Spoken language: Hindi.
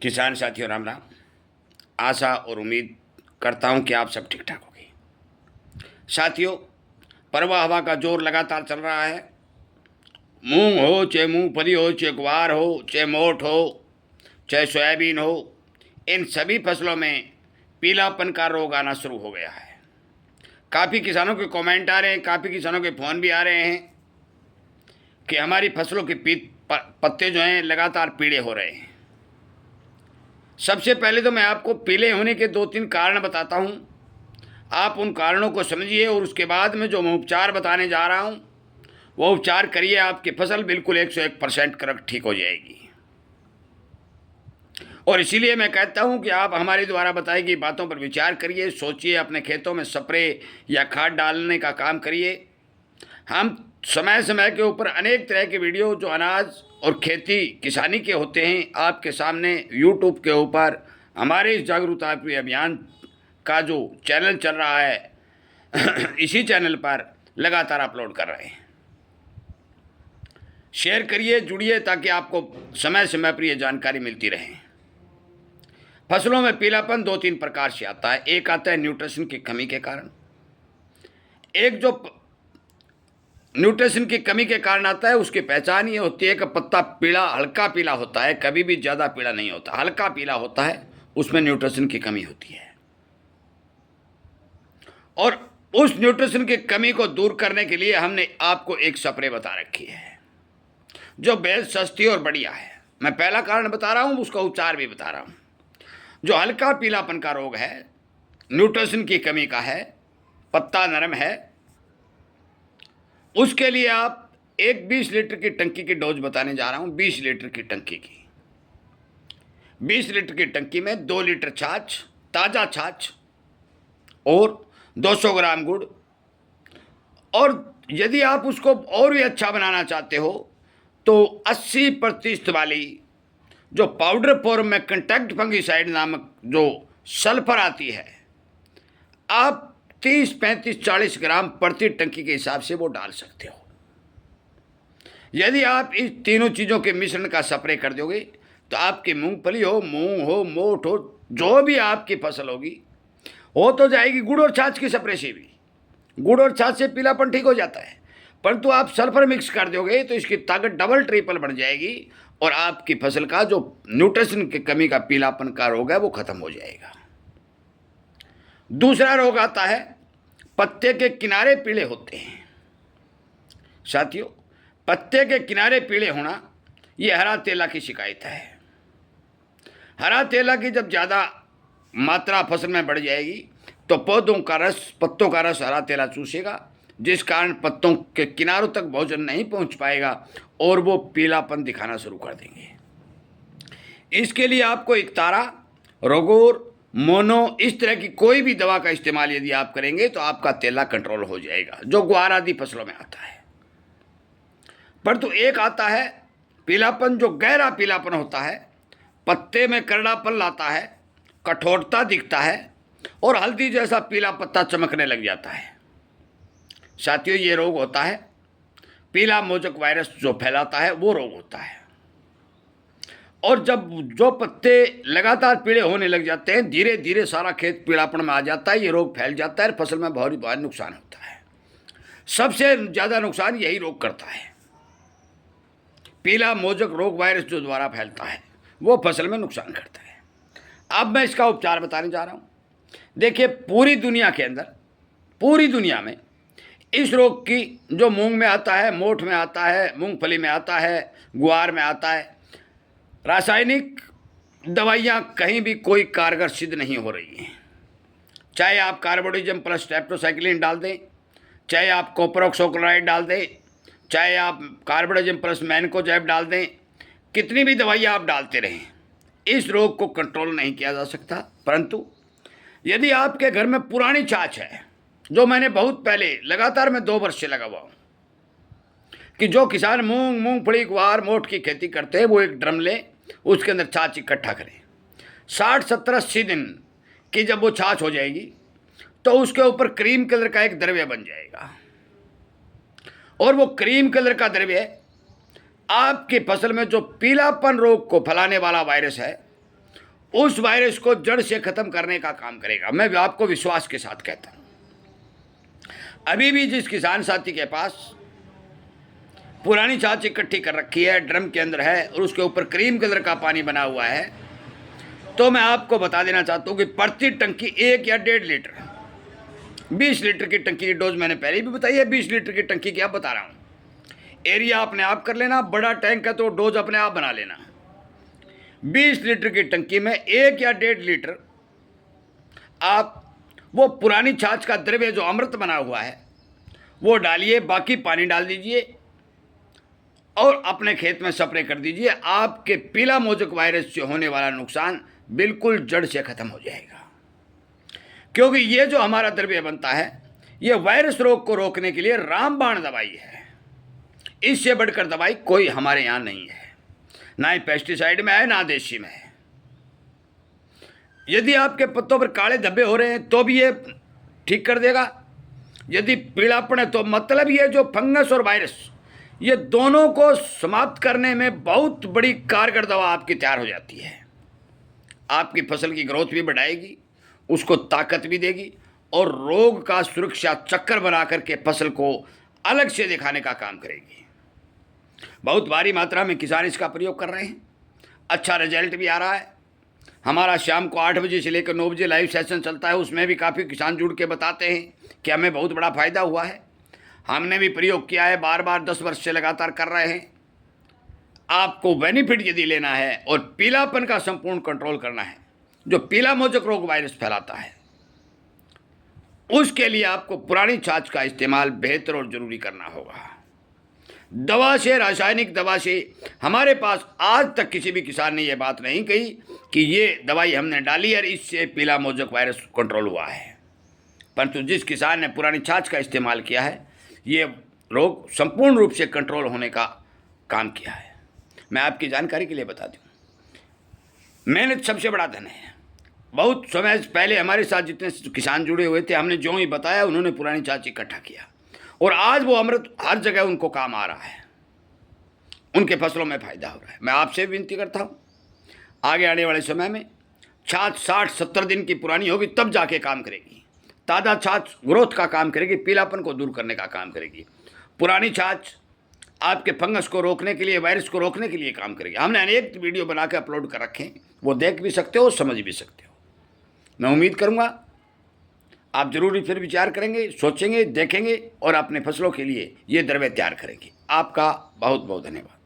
किसान साथियों राम राम। आशा और उम्मीद करता हूं कि आप सब ठीक ठाक होंगे। साथियों, परवा हवा का जोर लगातार चल रहा है। मूंग हो, चाहे मूंगफली हो, चाहे ग्वार हो, चाहे मोठ हो, चाहे सोयाबीन हो, इन सभी फसलों में पीलापन का रोग आना शुरू हो गया है। काफ़ी किसानों के कमेंट आ रहे हैं, काफ़ी किसानों के फ़ोन भी आ रहे हैं कि हमारी फसलों के पत्ते जो हैं लगातार पीले हो रहे हैं। सबसे पहले तो मैं आपको पीले होने के 2-3 कारण बताता हूं। आप उन कारणों को समझिए और उसके बाद में जो मैं उपचार बताने जा रहा हूं वो उपचार करिए। आपकी फसल बिल्कुल 101% करेक्ट ठीक हो जाएगी। और इसीलिए मैं कहता हूं कि आप हमारे द्वारा बताई गई बातों पर विचार करिए, सोचिए, अपने खेतों में स्प्रे या खाद डालने का काम करिए। हम समय समय के ऊपर अनेक तरह के वीडियो जो अनाज और खेती किसानी के होते हैं आपके सामने यूट्यूब के ऊपर हमारे इस जागरूकता अभियान का जो चैनल चल रहा है इसी चैनल पर लगातार अपलोड कर रहे हैं। शेयर करिए, जुड़िए, ताकि आपको समय समय पर यह जानकारी मिलती रहे। फसलों में पीलापन 2-3 प्रकार से आता है। एक आता है न्यूट्रिशन की कमी के कारण। एक जो न्यूट्रिशन की कमी के कारण आता है उसकी पहचान ये होती है कि पत्ता पीला, हल्का पीला होता है, कभी भी ज़्यादा पीला नहीं होता, हल्का पीला होता है, उसमें न्यूट्रिशन की कमी होती है। और उस न्यूट्रिशन की कमी को दूर करने के लिए हमने आपको एक स्प्रे बता रखी है जो बेहद सस्ती और बढ़िया है। मैं पहला कारण बता रहा हूँ, उसका उपचार भी बता रहा हूँ। जो हल्का पीलापन का रोग है, न्यूट्रिशन की कमी का है, पत्ता नरम है, उसके लिए आप एक 20 लीटर की टंकी की डोज बताने जा रहा हूं। 20 लीटर की टंकी की 20 लीटर की टंकी में 2 लीटर छाछ, ताज़ा छाछ और 200 ग्राम गुड़। और यदि आप उसको और भी अच्छा बनाना चाहते हो तो 80% वाली जो पाउडर फॉर्म में कंटैक्ट फंगिसाइड नामक जो सल्फर आती है, आप 30, 35, 40 ग्राम प्रति टंकी के हिसाब से वो डाल सकते हो। यदि आप इस तीनों चीज़ों के मिश्रण का स्प्रे कर दोगे तो आपकी मूंगफली हो, मूंग हो, मोठ हो, जो भी आपकी फसल होगी हो तो जाएगी। गुड़ और छाछ की स्प्रे से भी, गुड़ और छाछ से पीलापन ठीक हो जाता है, परंतु आप सल्फर मिक्स कर दोगे तो इसकी ताकत डबल ट्रिपल बढ़ जाएगी और आपकी फसल का जो न्यूट्रिशन की कमी का पीलापन का रोग है वो खत्म हो जाएगा। दूसरा रोग आता है, पत्ते के किनारे पीले होते हैं। साथियों, पत्ते के किनारे पीले होना ये हरा तेला की शिकायत है। हरा तेला की जब ज़्यादा मात्रा फसल में बढ़ जाएगी तो पत्तों का रस हरा तेला चूसेगा, जिस कारण पत्तों के किनारों तक भोजन नहीं पहुंच पाएगा और वो पीलापन दिखाना शुरू कर देंगे। इसके लिए आपको एकतारा, रोगोर, मोनो, इस तरह की कोई भी दवा का इस्तेमाल यदि आप करेंगे तो आपका तेला कंट्रोल हो जाएगा, जो ग्वार आदि फसलों में आता है। परंतु एक आता है पीलापन जो गहरा पीलापन होता है, पत्ते में करड़ापन लाता है, कठोरता दिखता है और हल्दी जैसा पीला पत्ता चमकने लग जाता है। साथियों, ये रोग होता है पीला मोजक वायरस जो फैलाता है, वो रोग होता है। और जब जो पत्ते लगातार पीले होने लग जाते हैं, धीरे धीरे सारा खेत पीलापन में आ जाता है, ये रोग फैल जाता है, फसल में बहुत भारी नुकसान होता है। सबसे ज़्यादा नुकसान यही रोग करता है। पीला मोजक रोग वायरस जो द्वारा फैलता है वो फसल में नुकसान करता है। अब मैं इसका उपचार बताने जा रहा हूँ। देखिए, पूरी दुनिया के अंदर, पूरी दुनिया में इस रोग की जो मूंग में आता है, मोठ में आता है, मूंगफली में आता है, ग्वार में आता है, रासायनिक दवाइयाँ कहीं भी कोई कारगर सिद्ध नहीं हो रही हैं। चाहे आप कार्बोडिजम प्लस टेट्रासाइक्लिन डाल दें, चाहे आप कॉपर ऑक्सोक्लोराइड डाल दें, चाहे आप कार्बोडिजम प्लस मैनकोजेब डाल दें, कितनी भी दवाइयाँ आप डालते रहें, इस रोग को कंट्रोल नहीं किया जा सकता। परंतु यदि आपके घर में पुरानी छाछ है, जो मैंने बहुत पहले लगातार मैं 2 वर्ष से लगा हुआ हूँ, कि जो किसान मूंगफली, ग्वार, मोठ की खेती करते हैं वो एक ड्रम लें, उसके अंदर छाछ इकट्ठा करें। 60, 70, 80 दिन की जब वो छाछ हो जाएगी तो उसके ऊपर क्रीम कलर का एक द्रव्य बन जाएगा और वो क्रीम कलर का द्रव्य आपकी फसल में जो पीलापन रोग को फैलाने वाला वायरस है उस वायरस को जड़ से खत्म करने का काम करेगा। मैं आपको विश्वास के साथ कहता हूं, अभी भी जिस किसान साथी के पास पुरानी छाछ इकट्ठी कर रखी है, ड्रम के अंदर है और उसके ऊपर क्रीम कलर का पानी बना हुआ है, तो मैं आपको बता देना चाहता हूं कि प्रति टंकी 1 या 1.5 लीटर, 20 लीटर की टंकी की डोज मैंने पहले भी बताई है। 20 लीटर की टंकी की आप बता रहा हूं, एरिया अपने आप कर लेना, बड़ा टैंक है तो डोज अपने आप बना लेना। 20 लीटर की टंकी में 1 या 1.5 लीटर आप वो पुरानी छाछ का द्रव्य जो अमृत बना हुआ है वो डालिए, बाकी पानी डाल दीजिए और अपने खेत में स्प्रे कर दीजिए। आपके पीला मोजक वायरस से होने वाला नुकसान बिल्कुल जड़ से खत्म हो जाएगा, क्योंकि ये जो हमारा द्रव्य बनता है ये वायरस रोग को रोकने के लिए रामबाण दवाई है। इससे बढ़कर दवाई कोई हमारे यहाँ नहीं है, ना ही पेस्टिसाइड में है ना देशी में है। यदि आपके पत्तों पर काले धब्बे हो रहे हैं तो भी ये ठीक कर देगा। यदि पीलापन है तो मतलब ये जो फंगस और वायरस, ये दोनों को समाप्त करने में बहुत बड़ी कारगर दवा आपकी तैयार हो जाती है। आपकी फसल की ग्रोथ भी बढ़ाएगी, उसको ताकत भी देगी और रोग का सुरक्षा चक्कर बना करके फसल को अलग से दिखाने का काम करेगी। बहुत भारी मात्रा में किसान इसका प्रयोग कर रहे हैं, अच्छा रिजल्ट भी आ रहा है। हमारा शाम को 8 बजे से लेकर 9 बजे लाइव सेशन चलता है, उसमें भी काफ़ी किसान जुड़ के बताते हैं कि हमें बहुत बड़ा फ़ायदा हुआ है। हमने भी प्रयोग किया है, बार बार 10 वर्ष से लगातार कर रहे हैं। आपको बेनिफिट यदि लेना है और पीलापन का संपूर्ण कंट्रोल करना है, जो पीला मोजक रोग वायरस फैलाता है, उसके लिए आपको पुरानी छाछ का इस्तेमाल बेहतर और ज़रूरी करना होगा। दवा से, रासायनिक दवा से हमारे पास आज तक किसी भी किसान ने यह बात नहीं कही कि ये दवाई हमने डाली और इससे पीला मोजक वायरस कंट्रोल हुआ है। परंतु जिस किसान ने पुरानी छाछ का इस्तेमाल किया है, ये रोग संपूर्ण रूप से कंट्रोल होने का काम किया है। मैं आपकी जानकारी के लिए बता दूं, मेहनत सबसे बड़ा धन है। बहुत समय पहले हमारे साथ जितने किसान जुड़े हुए थे, हमने जो ही बताया उन्होंने पुरानी छाछ इकट्ठा किया और आज वो अमृत हर जगह उनको काम आ रहा है, उनके फसलों में फ़ायदा हो रहा है। मैं आपसे विनती करता हूँ, आगे आने वाले समय में छाछ 60-70 दिन की पुरानी होगी तब जाके काम करेगी। ताज़ा छाछ ग्रोथ का काम करेगी, पीलापन को दूर करने का काम करेगी। पुरानी छाछ आपके फंगस को रोकने के लिए, वायरस को रोकने के लिए काम करेगी। हमने अनेक वीडियो बना के अपलोड कर रखे हैं, वो देख भी सकते हो, समझ भी सकते हो। मैं उम्मीद करूँगा आप जरूर फिर विचार करेंगे, सोचेंगे, देखेंगे और अपने फसलों के लिए ये द्रव्य तैयार करेंगे। आपका बहुत बहुत धन्यवाद।